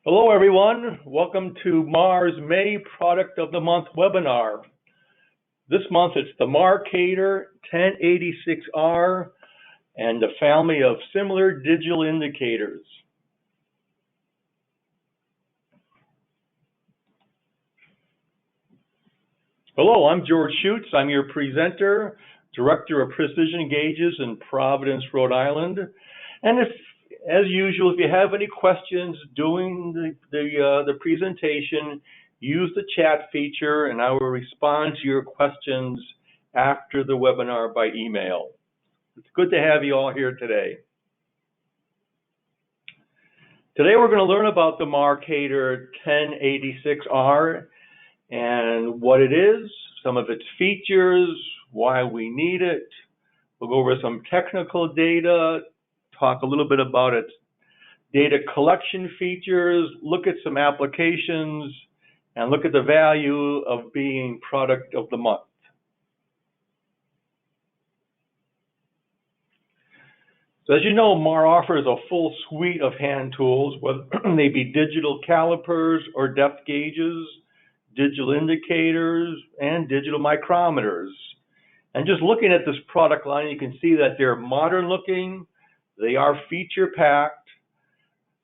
Hello everyone, welcome to Mahr's May Product of the Month webinar. This month it's the MarCator 1086R and the family of similar digital indicators. Hello, I'm George Schutz. I'm your presenter, Director of Precision Gauges in Providence, Rhode Island. And as usual, if you have any questions during the presentation, use the chat feature and I will respond to your questions after the webinar by email. It's good to have you all here today. Today we're going to learn about the MarCator 1086R and what it is, some of its features, why we need it. We'll go over some technical data, talk a little bit about its data collection features, look at some applications, and look at the value of being product of the month. So as you know, Mahr offers a full suite of hand tools, whether they be digital calipers or depth gauges, digital indicators, and digital micrometers. And just looking at this product line, you can see that they're modern looking, they are feature packed,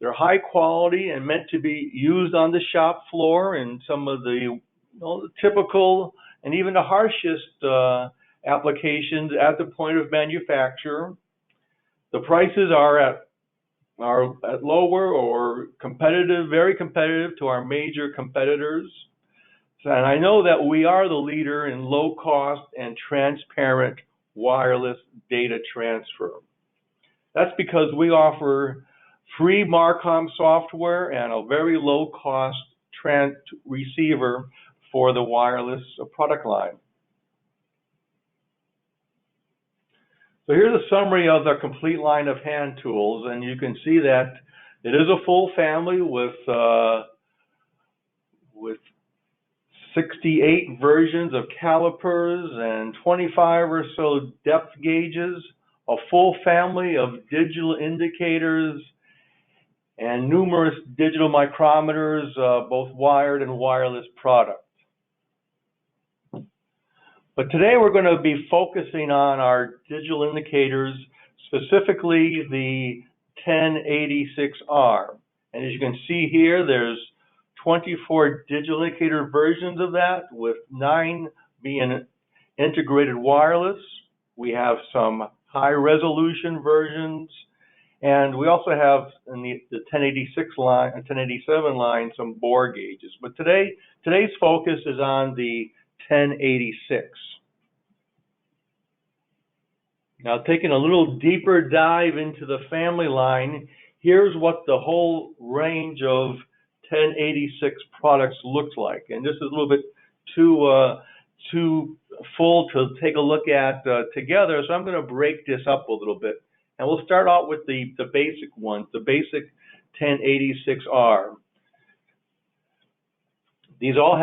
they're high quality and meant to be used on the shop floor in some of the, the typical and even the harshest applications at the point of manufacture. The prices are at lower or competitive, very competitive to our major competitors. And I know that we are the leader in low cost and transparent wireless data transfer. That's because we offer free MarCom software and a very low cost receiver for the wireless product line. So here's a summary of the complete line of hand tools, and you can see that it is a full family with 68 versions of calipers and 25 or so depth gauges, a full family of digital indicators, and numerous digital micrometers, both wired and wireless products. But today we're going to be focusing on our digital indicators, specifically the 1086R. And as you can see here, there's 24 digital indicator versions of that, with 9 being integrated wireless. We have some high resolution versions, and we also have in the 1086 line and 1087 line some bore gauges. But today's focus is on the 1086. Now, taking a little deeper dive into the family line, here's what the whole range of 1086 products looks like, and this is a little bit too full to take a look at together, so I'm going to break this up a little bit, and we'll start out with the basic ones, the basic 1086R. These all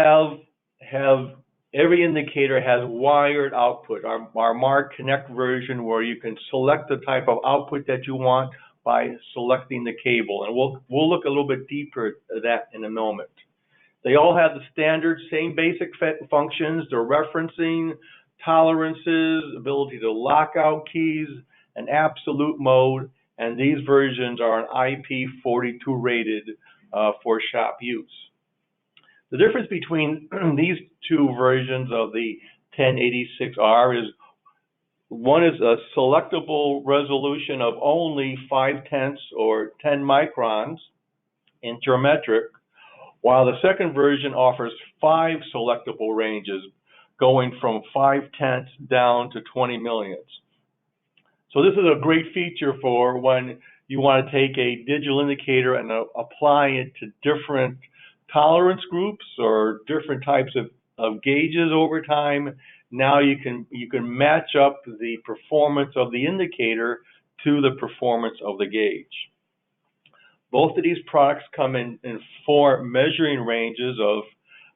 have every indicator has wired output. Our MarConnect version, where you can select the type of output that you want by selecting the cable, and we'll look a little bit deeper at that in a moment. They all have the standard same basic functions, the referencing, tolerances, ability to lock out keys, an absolute mode, and these versions are an IP42 rated for shop use. The difference between these two versions of the 1086R is one is a selectable resolution of only 5/10 or 10 microns in geometric, while the second version offers 5 selectable ranges, going from 5/10 down to 20 millionths. So this is a great feature for when you want to take a digital indicator and apply it to different tolerance groups or different types of gauges over time. Now you can match up the performance of the indicator to the performance of the gauge. Both of these products come in 4 measuring ranges of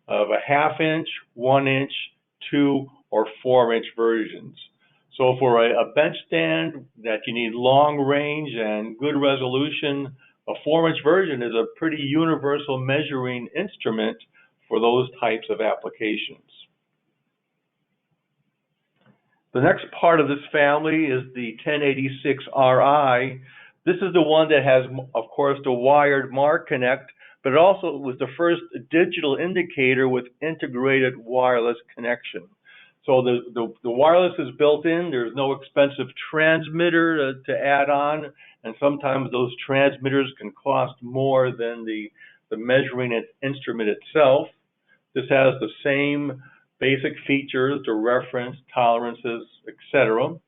a 1/2 inch, 1 inch, 2 or 4 inch versions. So for a bench stand that you need long range and good resolution, a 4-inch version is a pretty universal measuring instrument for those types of applications. The next part of this family is the 1086RI. This is the one that has, of course, the wired MarConnect, but it also was the first digital indicator with integrated wireless connection. So the wireless is built in. There's no expensive transmitter to add on, and sometimes those transmitters can cost more than the measuring instrument itself. This has the same basic features, the reference, tolerances, etc.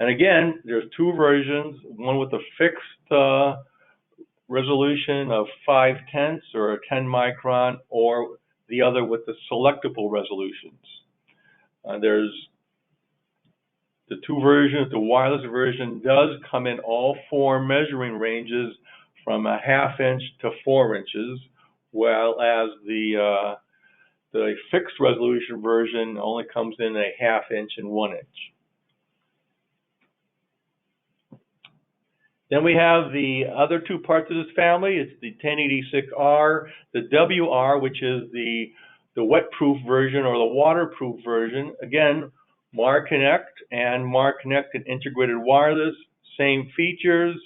And again, there's 2 versions, one with a fixed resolution of 5/10 or a 10 micron, or the other with the selectable resolutions. There's the 2 versions. The wireless version does come in all 4 measuring ranges from a 1/2 inch to 4 inches, whereas the fixed resolution version only comes in a 1/2 inch and 1 inch. Then we have the other 2 parts of this family. It's the 1086R, the WR, which is the wet-proof version or the waterproof version. Again, MarConnect and MarConnect and integrated wireless, same features.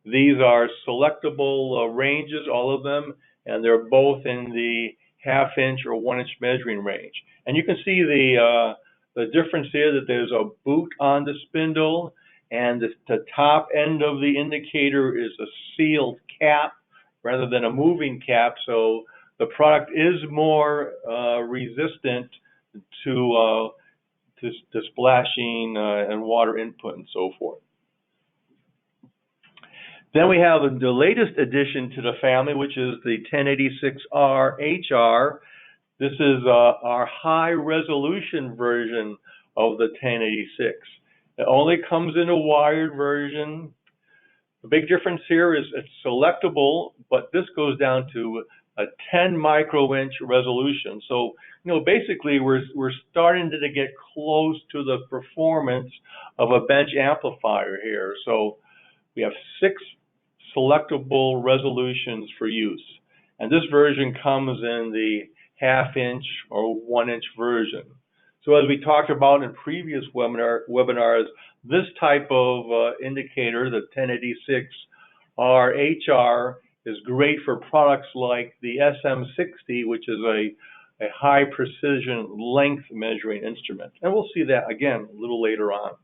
These are selectable ranges, all of them, and they're both in the 1/2 inch or 1 inch measuring range. And you can see the difference here, that there's a boot on the spindle, and the top end of the indicator is a sealed cap rather than a moving cap, so the product is more resistant to splashing and water input and so forth. Then we have the latest addition to the family, which is the 1086R HR. This is our high resolution version of the 1086. It only comes in a wired version. The big difference here is it's selectable, but this goes down to a 10 micro-inch resolution. So, basically we're starting to get close to the performance of a bench amplifier here. So we have 6 selectable resolutions for use. And this version comes in the 1/2 inch or 1 inch version. So as we talked about in previous webinars, this type of indicator, the 1086R HR, is great for products like the SM60, which is a high precision length measuring instrument. And we'll see that again a little later on.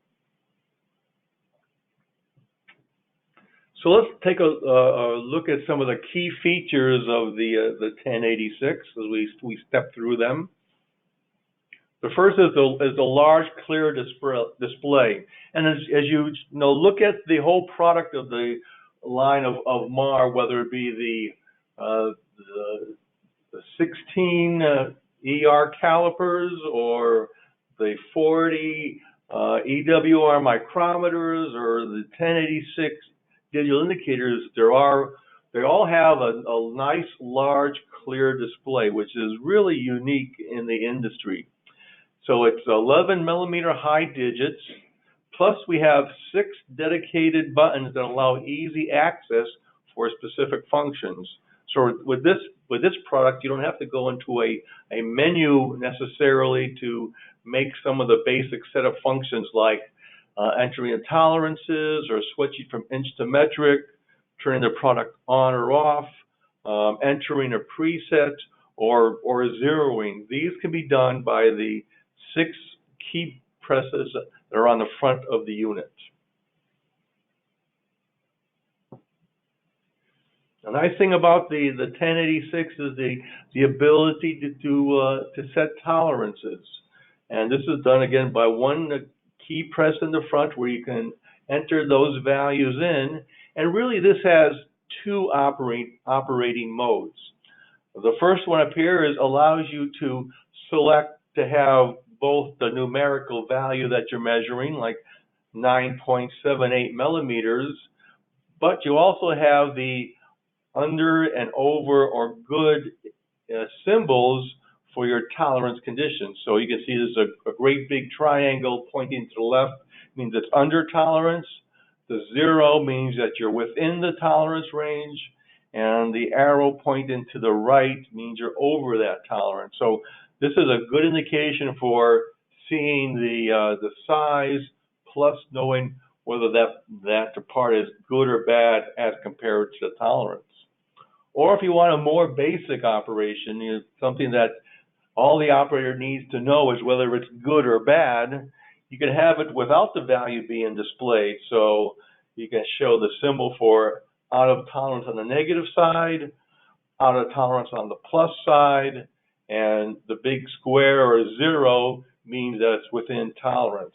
So let's take a look at some of the key features of the 1086 as we step through them. The first is the large clear display. And as you look at the whole product of the line of Mahr, whether it be the 16 ER calipers or the 40 EWR micrometers or the 1086 digital indicators, they all have a nice large clear display, which is really unique in the industry. So it's 11 millimeter high digits, plus we have 6 dedicated buttons that allow easy access for specific functions. So with this product, you don't have to go into a menu necessarily to make some of the basic set of functions like entering the tolerances or switching from inch to metric, turning the product on or off, entering a preset, or zeroing. These can be done by the 6 key presses that are on the front of the unit. The nice thing about the 1086 is the ability to set tolerances, and this is done again by one key press in the front where you can enter those values in. And really this has 2 operating modes. The first one up here allows you to select to have both the numerical value that you're measuring, like 9.78 millimeters, but you also have the under and over or good symbols for your tolerance conditions. So you can see there's a great big triangle pointing to the left, means it's under tolerance. The 0 means that you're within the tolerance range, and the arrow pointing to the right means you're over that tolerance. So this is a good indication for seeing the size, plus knowing whether that part is good or bad as compared to the tolerance. Or if you want a more basic operation, something that all the operator needs to know is whether it's good or bad, you can have it without the value being displayed. So you can show the symbol for out of tolerance on the negative side, out of tolerance on the plus side, and the big square or 0 means that it's within tolerance.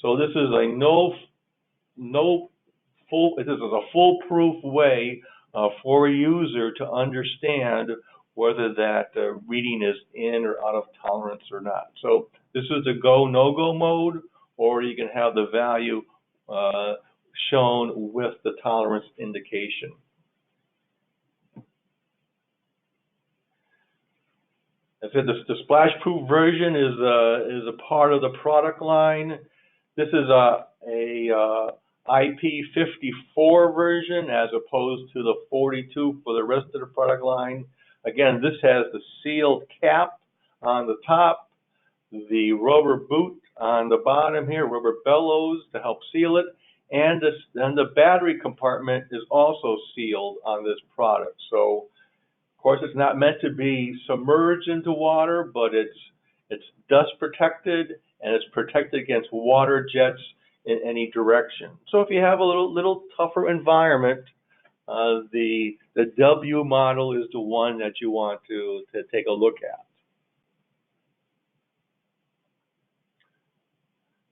So this is this is a foolproof way for a user to understand whether that reading is in or out of tolerance or not. So this is the go, no-go mode, or you can have the value shown with the tolerance indication. I said the splash-proof version is a part of the product line. This is a IP54 version as opposed to the 42 for the rest of the product line. Again, this has the sealed cap on the top, the rubber boot on the bottom here, rubber bellows to help seal it, and the battery compartment is also sealed on this product. So, of course, it's not meant to be submerged into water, but it's dust protected and it's protected against water jets in any direction. So if you have a little tougher environment, the W model is the one that you want to take a look at.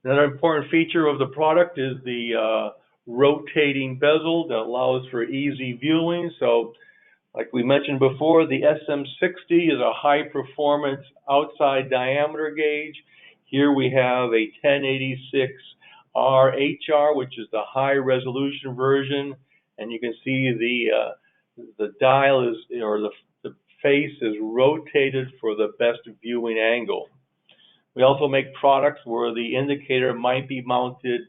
Another important feature of the product is the rotating bezel that allows for easy viewing. So like we mentioned before, the SM60 is a high performance outside diameter gauge. Here we have a 1086 HR, which is the high resolution version, and you can see the dial is, or the face is rotated for the best viewing angle. We also make products where the indicator might be mounted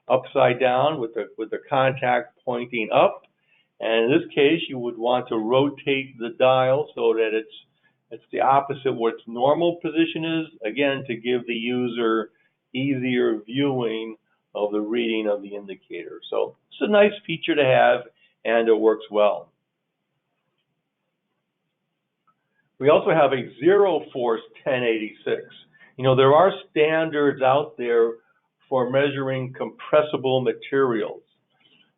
upside down with the contact pointing up, and in this case you would want to rotate the dial so that it's the opposite what its normal position is, again to give the user easier viewing of the reading of the indicator. So it's a nice feature to have, and it works well. We also have a zero force 1086. You know, there are standards out there for measuring compressible materials,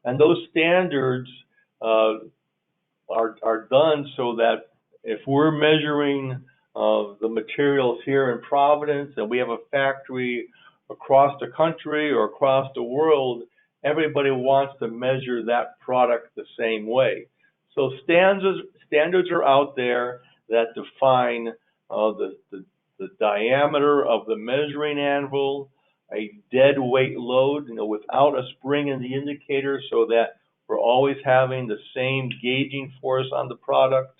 and those standards are done so that if we're measuring the materials here in Providence and we have a factory across the country or across the world, everybody wants to measure that product the same way. So standards are out there that define the diameter of the measuring anvil, a dead weight load, without a spring in the indicator, so that we're always having the same gauging force on the product.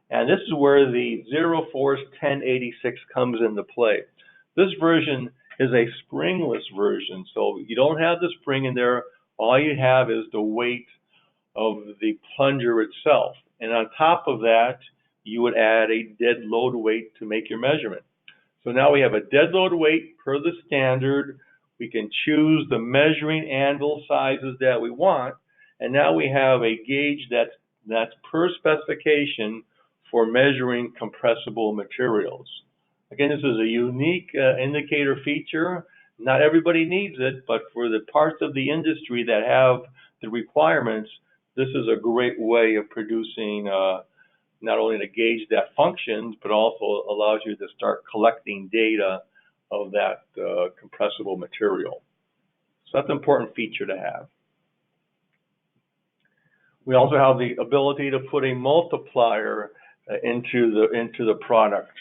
And this is where the zero force 1086 comes into play. This version is a springless version, so you don't have the spring in there. All you have is the weight of the plunger itself. And on top of that, you would add a dead load weight to make your measurement. So now we have a dead load weight per the standard. We can choose the measuring anvil sizes that we want, and now we have a gauge that's per specification for measuring compressible materials. Again, this is a unique indicator feature. Not everybody needs it, but for the parts of the industry that have the requirements, this is a great way of producing not only a gauge that functions, but also allows you to start collecting data of that compressible material. So that's an important feature to have. We also have the ability to put a multiplier into the product.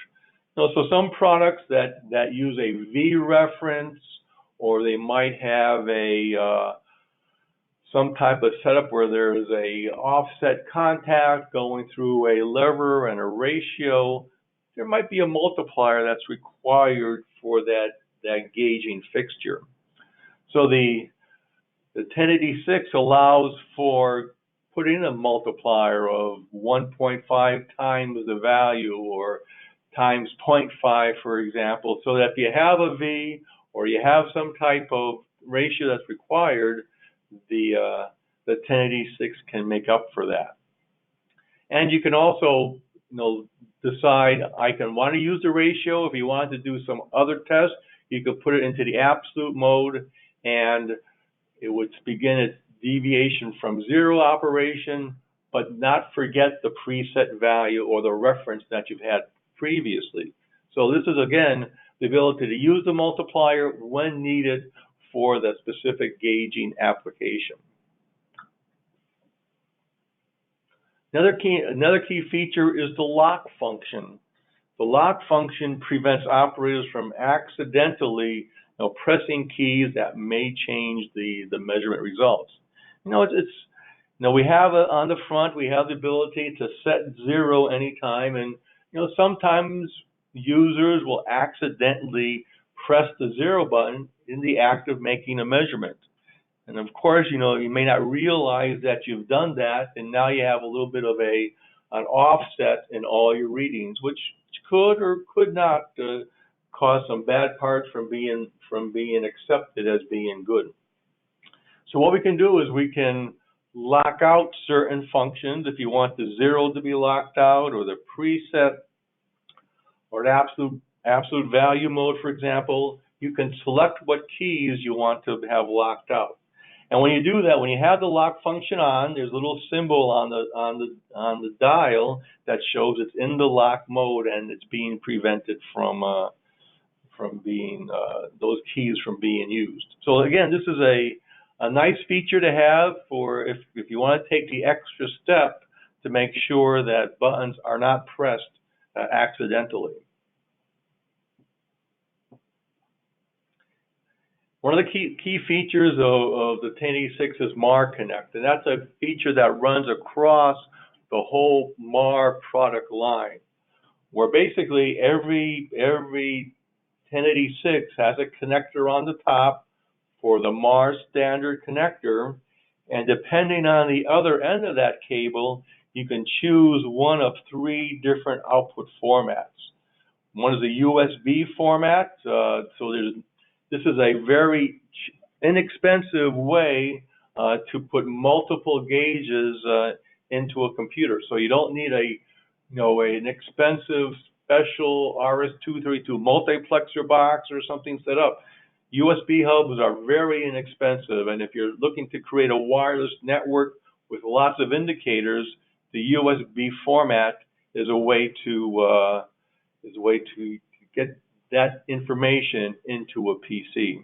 So some products that use a V reference, or they might have some type of setup where there is a offset contact going through a lever and a ratio, there might be a multiplier that's required for that gauging fixture. So the The 1086 allows for putting a multiplier of 1.5 times the value, or times 0.5, for example, so that if you have a V or you have some type of ratio that's required, the 1086 can make up for that. And you can also, decide I want to use the ratio. If you want to do some other test, you could put it into the absolute mode, and it would begin its deviation from zero operation, but not forget the preset value or the reference that you've had previously. So this is, again, the ability to use the multiplier when needed for the specific gauging application. Another key feature is the lock function. The lock function prevents operators from accidentally pressing keys that may change the measurement results. We have on the front, we have the ability to set 0 anytime, and sometimes users will accidentally press the 0 button in the act of making a measurement. And of course, you may not realize that you've done that, and now you have a little bit of an offset in all your readings, which could or could not cause some bad parts from being accepted as being good. So what we can do is we can lock out certain functions. If you want the 0 to be locked out, or the preset, or the absolute value mode, for example, you can select what keys you want to have locked out. And when you do that, when you have the lock function on, there's a little symbol on the dial that shows it's in the lock mode and it's being prevented from being those keys from being used. So again, this is a nice feature to have for if you want to take the extra step to make sure that buttons are not pressed accidentally. One of the key features of the 1086 is MarConnect, and that's a feature that runs across the whole Mahr product line, where basically every 1086 has a connector on the top for the Mahr standard connector, and depending on the other end of that cable, you can choose one of 3 different output formats. One is a USB format, this is a very inexpensive way to put multiple gauges into a computer. So you don't need an expensive special RS-232 multiplexer box or something set up. USB hubs are very inexpensive, and if you're looking to create a wireless network with lots of indicators, the USB format is a way to get that information into a PC.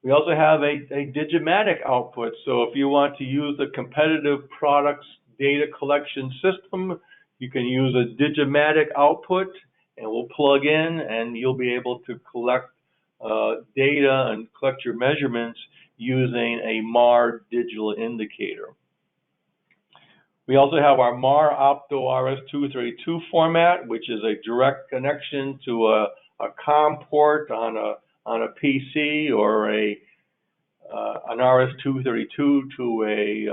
We also have a Digimatic output. So if you want to use the competitive products data collection system, you can use a Digimatic output, and we'll plug in, and you'll be able to collect data and collect your measurements using a Mahr digital indicator. We also have our Mahr Opto RS-232 format, which is a direct connection to a COM port on a PC, or an RS-232 to a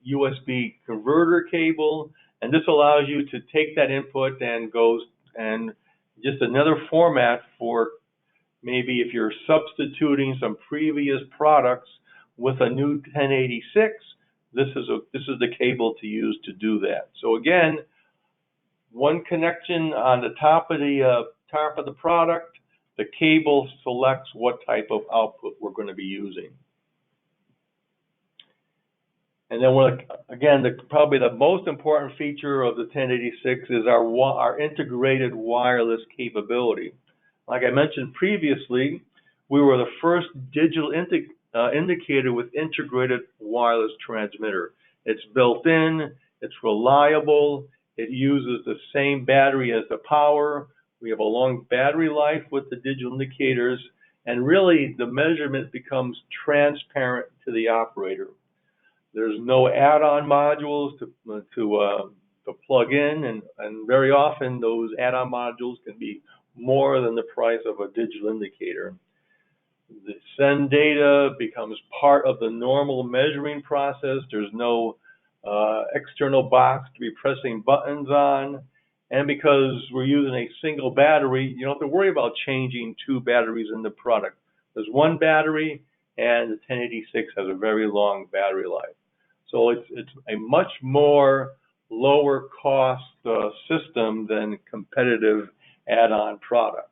USB converter cable, and this allows you to take that input and just another format for maybe if you're substituting some previous products with a new 1086. This is the cable to use to do that. So again, one connection on the top of the product. The cable selects what type of output we're going to be using. And then probably the most important feature of the 1086 is our integrated wireless capability. Like I mentioned previously, we were the first digital indicator with integrated wireless transmitter. It's built in, it's reliable, it uses the same battery as the power. We have a long battery life with the digital indicators, and really the measurement becomes transparent to the operator. There's no add-on modules to plug in, and very often those add-on modules can be more than the price of a digital indicator. The send data becomes part of the normal measuring process. There's no external box to be pressing buttons on. And because we're using a single battery, you don't have to worry about changing two batteries in the product. There's one battery, and the 1086 has a very long battery life. So it's a much more lower cost system than competitive add-on products.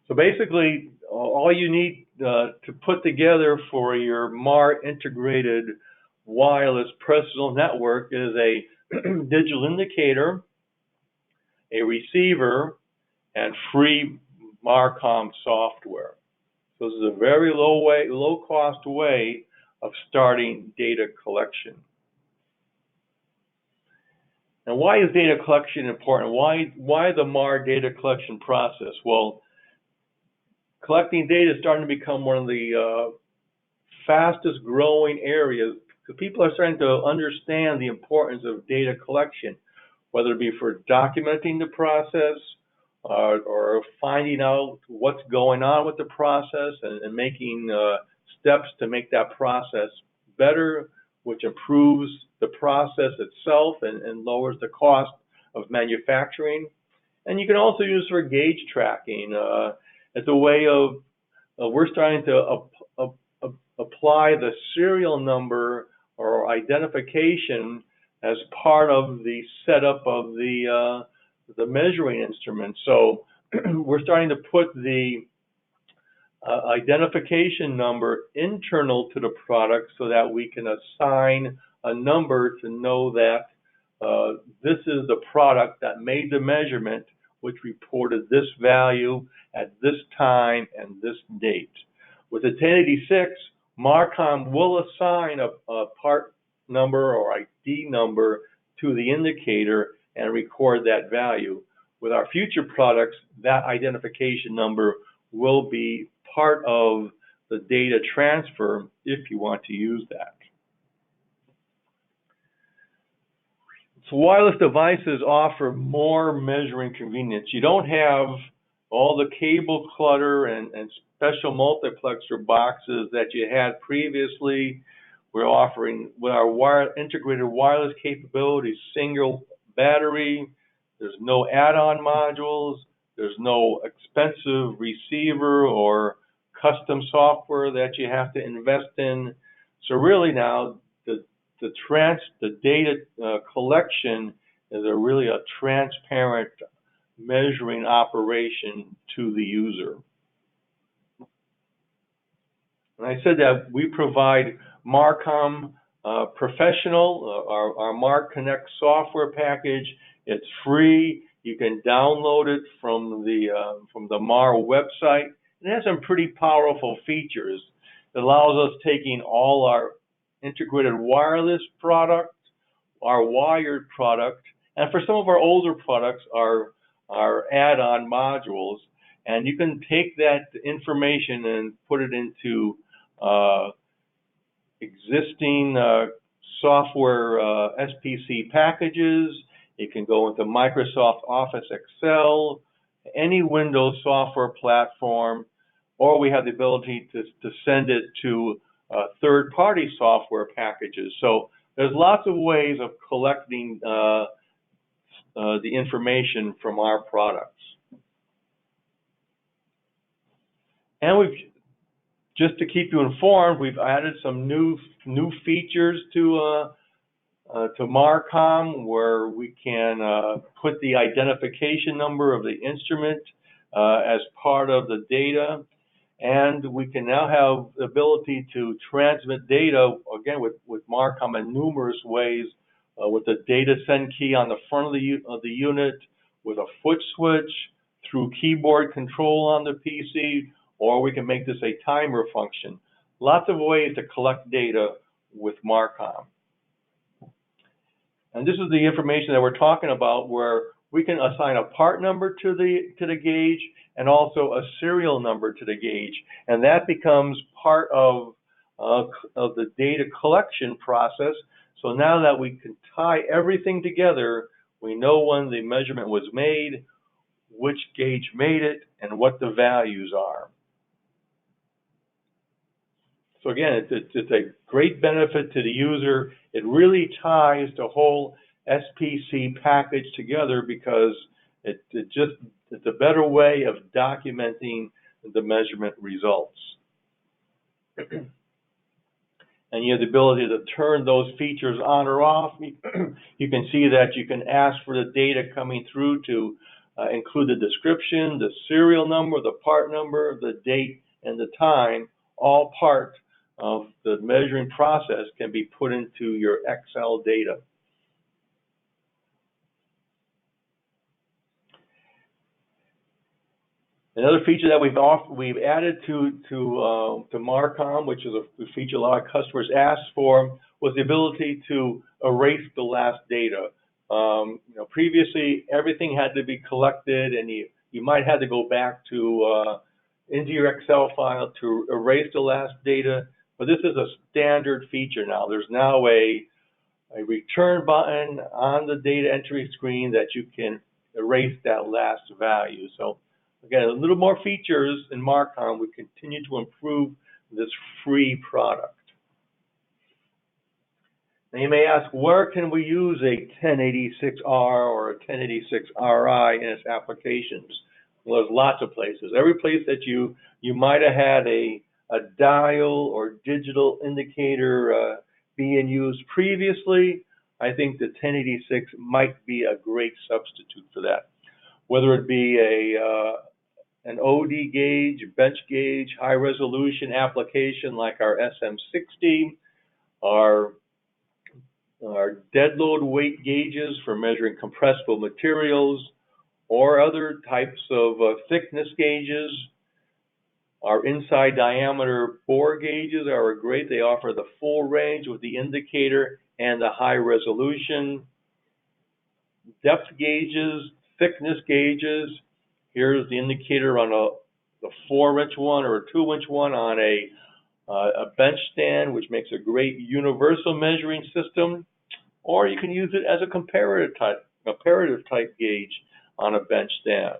So basically, all you need to put together for your Mahr Integrated Wireless Personal Network is a digital indicator, a receiver, and free MarCom software. So this is a very low cost way of starting data collection. And why is data collection important? Why the Mahr data collection process? Well, collecting data is starting to become one of the fastest growing areas. So people are starting to understand the importance of data collection, whether it be for documenting the process or finding out what's going on with the process and making steps to make that process better, which improves the process itself and lowers the cost of manufacturing. And you can also use for gauge tracking. It's a way of we're starting to apply the serial number or identification as part of the setup of the measuring instrument. So we're starting to put the identification number internal to the product so that we can assign a number to know that this is the product that made the measurement, which reported this value at this time and this date. With the 1086, MarCom will assign a part number or ID number to the indicator and record that value. With our future products, that identification number will be part of the data transfer if you want to use that. So wireless devices offer more measuring convenience. You don't have all the cable clutter and special multiplexer boxes that you had previously. We're offering, with our integrated wireless capabilities, single battery. There's no add-on modules. There's no expensive receiver or custom software that you have to invest in. So really now, the data collection is really a transparent measuring operation to the user. And I said that we provide MarCom Professional, our MarConnect software package. It's free. You can download it from the Mahr website. It has some pretty powerful features. It allows us taking all our integrated wireless product, our wired product, and for some of our older products, our add-on modules, and you can take that information and put it into existing software SPC packages. It can go into Microsoft Office Excel, any Windows software platform, or we have the ability to send it to third-party software packages. So there's lots of ways of collecting the information from our products. And just to keep you informed, we've added some new features to MarCom, where we can put the identification number of the instrument as part of the data. And we can now have the ability to transmit data, again, with MarCom in numerous ways, with the data send key on the front of the unit, with a foot switch, through keyboard control on the PC, or we can make this a timer function. Lots of ways to collect data with MarCom. And this is the information that we're talking about, where we can assign a part number to the gauge and also a serial number to the gauge, and that becomes part of the data collection process. So now that we can tie everything together, we know when the measurement was made, which gauge made it, and what the values are. So again, it's a great benefit to the user. It really ties the whole SPC package together because it's a better way of documenting the measurement results. And you have the ability to turn those features on or off. You can see that you can ask for the data coming through to include the description, the serial number, the part number, the date, and the time. All part of the measuring process can be put into your Excel data. Another feature that we've added to MarCom, which is a feature a lot of customers asked for, was the ability to erase the last data. Previously everything had to be collected, and you might have to go back to into your Excel file to erase the last data. But this is a standard feature now. There's now a return button on the data entry screen that you can erase that last value. So again, a little more features in MarCom. We continue to improve this free product. Now you may ask, where can we use a 1086R or a 1086RI in its applications? Well, there's lots of places. Every place that you might have had a dial or digital indicator being used previously, I think the 1086 might be a great substitute for that. Whether it be an OD gauge, bench gauge, high resolution application like our SM60, our dead load weight gauges for measuring compressible materials, or other types of thickness gauges. Our inside diameter bore gauges are great. They offer the full range with the indicator and the high resolution. Depth gauges, thickness gauges. Here's the indicator on the 4-inch one or a 2-inch one on a bench stand, which makes a great universal measuring system. Or you can use it as a comparative type gauge on a bench stand.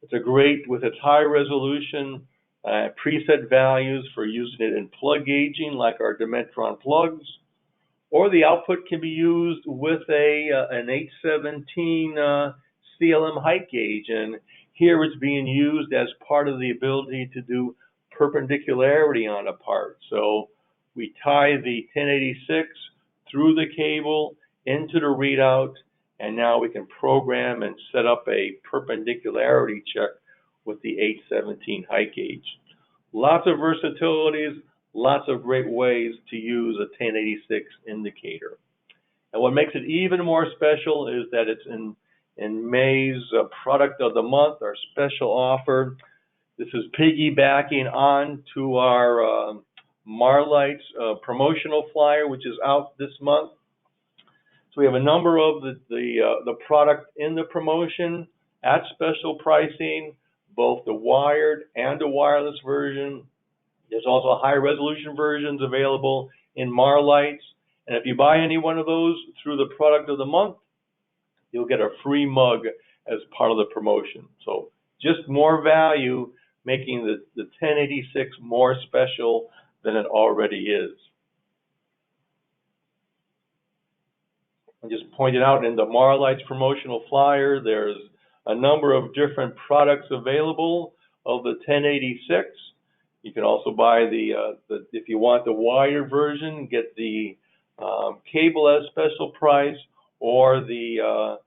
It's a great, with its high resolution, preset values for using it in plug gauging like our Dimentron plugs. Or the output can be used with an 817 CLM height gauge, and here it's being used as part of the ability to do perpendicularity on a part. So we tie the 1086 through the cable into the readout, and now we can program and set up a perpendicularity check with the 817 height gauge. Lots of versatilities, lots of great ways to use a 1086 indicator. And what makes it even more special is that it's in May's product of the month, our special offer. This is piggybacking on to our Marlights promotional flyer, which is out this month. So we have a number of the product in the promotion at special pricing, both the wired and the wireless version. There's also high resolution versions available in Marlights. And if you buy any one of those through the product of the month, you'll get a free mug as part of the promotion. So just more value, making the 1086 more special than it already is. I just pointed out in the Marlights promotional flyer, there's a number of different products available of the 1086. You can also buy if you want the wired version, get the cable at a special price, or the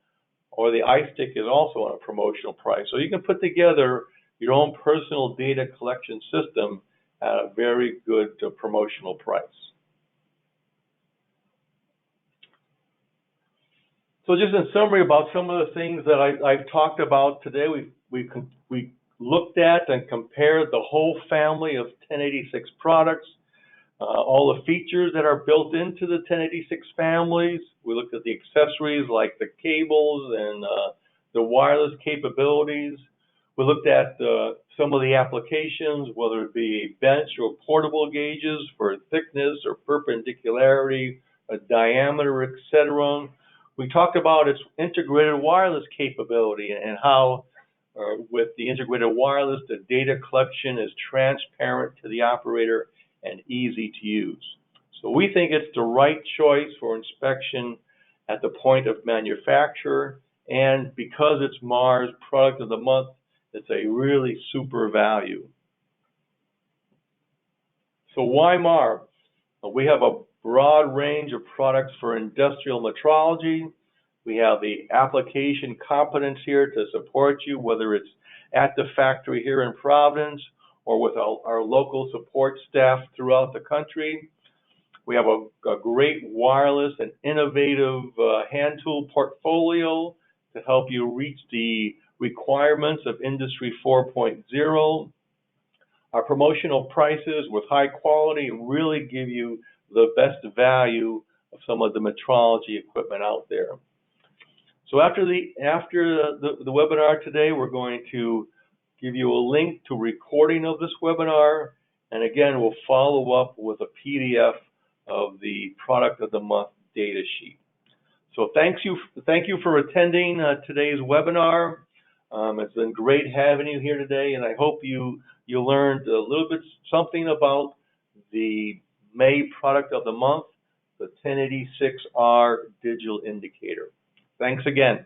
iStick is also on a promotional price. So you can put together your own personal data collection system at a very good promotional price. So just in summary about some of the things that I've talked about today, we looked at and compared the whole family of 1086 products, all the features that are built into the 1086 families. We looked at the accessories like the cables and the wireless capabilities. We looked at some of the applications, whether it be bench or portable gauges for thickness or perpendicularity, diameter, etc. We talked about its integrated wireless capability and how with the integrated wireless, the data collection is transparent to the operator and easy to use. So we think it's the right choice for inspection at the point of manufacture, and because it's Mahr's product of the month, it's a really super value. So why Mahr? We have a broad range of products for industrial metrology. We have the application competence here to support you, whether it's at the factory here in Providence or with our local support staff throughout the country. We have a great wireless and innovative hand tool portfolio to help you reach the requirements of Industry 4.0. Our promotional prices with high quality really give you the best value of some of the metrology equipment out there. So after the webinar today, we're going to give you a link to recording of this webinar, and again, we'll follow up with a PDF of the product of the month data sheet. So thank you for attending today's webinar. It's been great having you here today, and I hope you learned a little bit something about the May product of the month, the 1086R digital indicator. Thanks again.